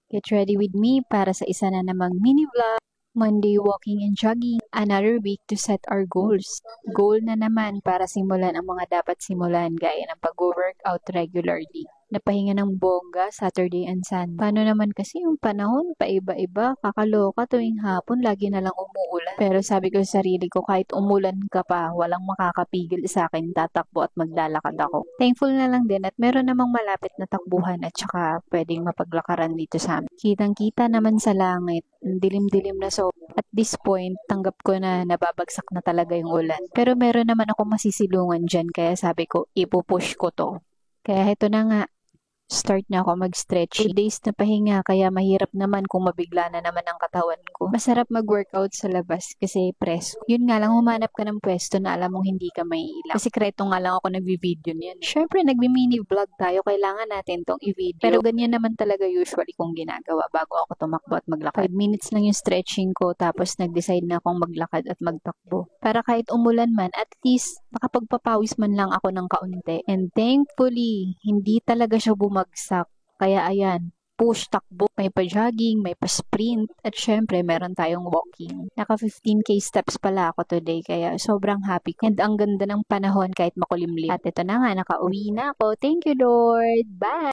Get ready with me para sa isa na namang mini vlog. Monday walking and jogging. Another week to set our goals. Goal na naman para simulan ang mga dapat simulan gaya ng pag-workout regularly. Napahinga ng bongga Saturday and Sunday. Paano naman kasi yung panahon, paiba-iba, kakaloka tuwing hapon, lagi na lang umuulan. Pero sabi ko sa sarili ko, kahit umulan ka pa, walang makakapigil sa akin, tatakbo at maglalakad ako. Thankful na lang din at meron namang malapit na takbuhan at saka pwedeng mapaglakaran dito sa amin. Kitang-kita naman sa langit, dilim-dilim na so. At this point, tanggap ko na nababagsak na talaga yung ulan. Pero meron naman ako masisilungan dyan, kaya sabi ko, ipupush ko to. Kaya ito na nga. Start na ako mag-stretch. 2 days na pahinga kaya mahirap naman kung mabigla na naman ang katawan ko. Masarap mag-workout sa labas kasi presko. Yun nga lang, humanap ka ng pwesto na alam mong hindi ka may ilang. Kasi kreto nga lang ako nagbi-video niyan. Syempre, nagbi-mini vlog tayo. Kailangan natin tong i-video. Pero ganyan naman talaga usually kong ginagawa bago ako tumakbo at maglakad. 5 minutes lang yung stretching ko tapos nag-decide na akong maglakad at magtakbo. Para kahit umulan man, at least makapagpapawis man lang ako ng kaunti. And thankfully, hindi talaga siya bumagsak. Kaya ayan, push, takbo, may pa-jogging, may pa-sprint, at syempre meron tayong walking. Naka 15k steps pala ako today, kaya sobrang happy ko. And ang ganda ng panahon kahit makulimlim. At ito na nga, nakauwi na ako. Thank you, Lord. Bye!